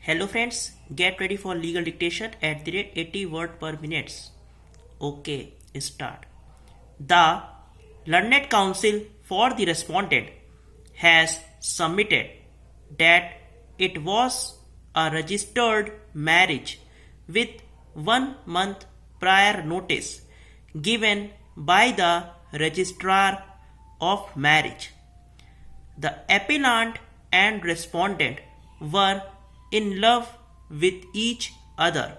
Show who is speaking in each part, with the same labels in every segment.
Speaker 1: Hello friends, get ready for legal dictation at the rate 80 word per minute. Okay, start. The Learned Counsel for the respondent has submitted that it was a registered marriage with 1 month prior notice given by the registrar of marriage. The appellant and respondent were in love with each other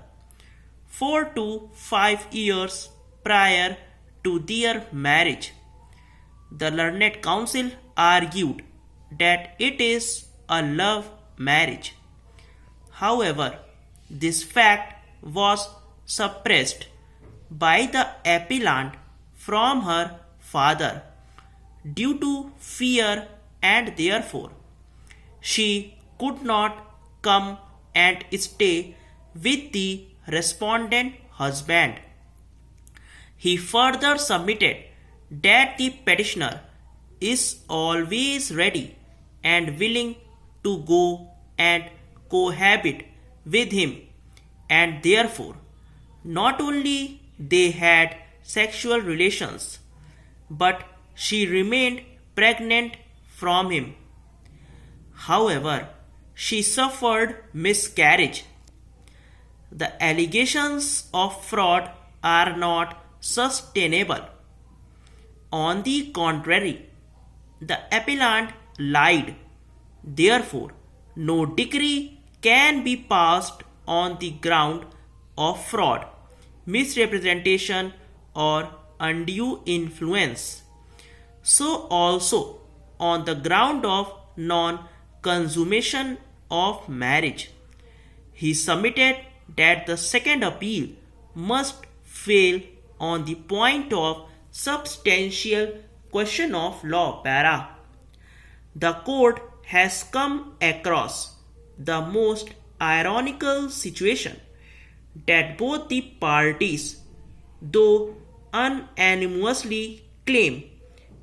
Speaker 1: 4 to 5 years prior to their marriage. The Learned Counsel argued that it is a love marriage. However, this fact was suppressed by the appellant from her father due to fear, and therefore she could not come and stay with the respondent husband. He further submitted that the petitioner is always ready and willing to go and cohabit with him, and therefore not only they had sexual relations, but she remained pregnant from him. However, she suffered miscarriage. The allegations of fraud are not sustainable. On the contrary, the appellant lied. Therefore, no decree can be passed on the ground of fraud, misrepresentation, or undue influence. So, also on the ground of non consummation of marriage. He submitted that the second appeal must fail on the point of substantial question of law. Para. The court has come across the most ironical situation that both the parties, though unanimously, claim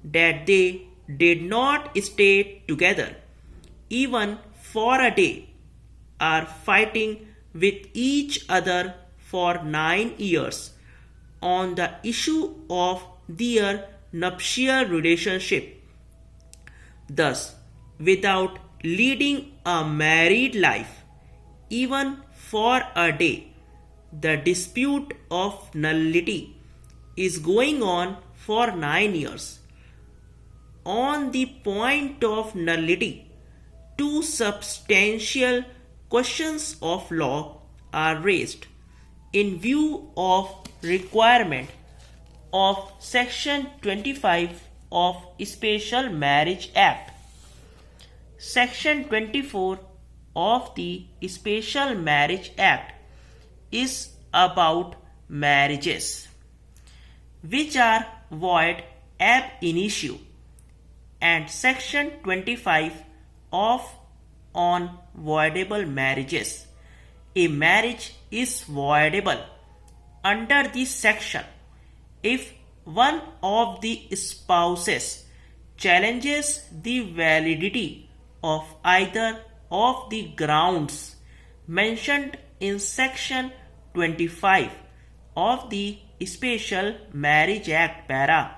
Speaker 1: that they did not stay together even for a day, are fighting with each other for 9 years on the issue of their nuptial relationship. Thus, without leading a married life, even for a day, the dispute of nullity is going on for 9 years. On the point of nullity, two substantial questions of law are raised in view of requirement of section 25 of Special Marriage Act. Section 24 of the Special Marriage Act is about marriages which are void ab initio, and section 25 of on voidable marriages. A marriage is voidable under this section if one of the spouses challenges the validity of either of the grounds mentioned in section 25 of the Special Marriage Act. Para.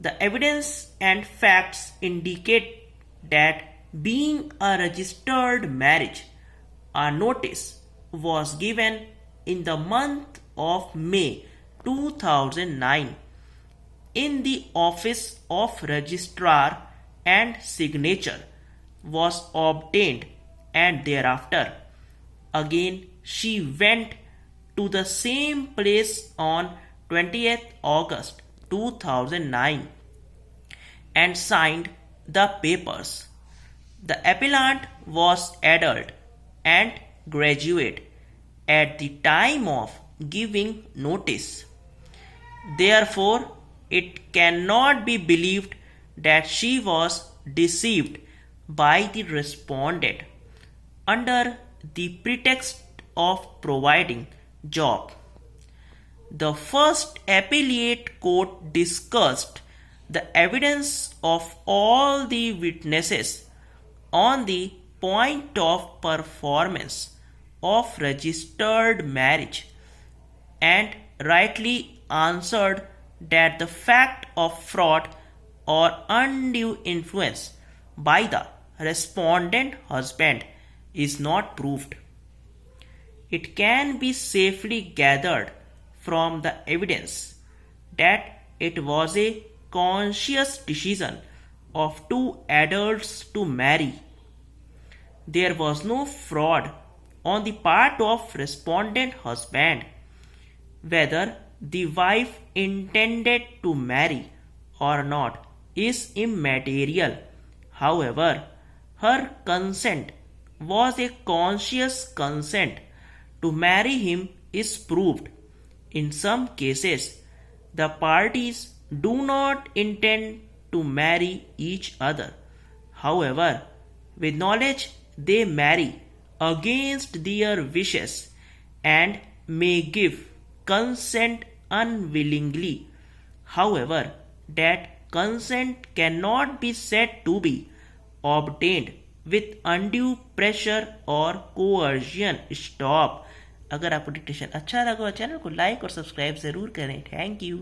Speaker 1: The evidence and facts indicate that being a registered marriage, a notice was given in the month of May 2009 in the office of registrar, and signature was obtained, and thereafter again she went to the same place on 20th August 2009 and signed the papers. The appellant was adult and graduate at the time of giving notice. Therefore, it cannot be believed that she was deceived by the respondent under the pretext of providing job. The first appellate court discussed the evidence of all the witnesses on the point of performance of registered marriage and rightly answered that the fact of fraud or undue influence by the respondent husband is not proved. It can be safely gathered from the evidence that it was a conscious decision of two adults to marry. There was no fraud on the part of respondent husband. Whether the wife intended to marry or not is immaterial. However, her consent was a conscious consent to marry him is proved. In some cases, the parties do not intend to marry each other. However, with knowledge, they marry against their wishes and may give consent unwillingly. However, that consent cannot be said to be obtained with undue pressure or coercion. Stop. अगर आपको dictation अच्छा लगा channel को like और subscribe ज़रूर करें। Thank you.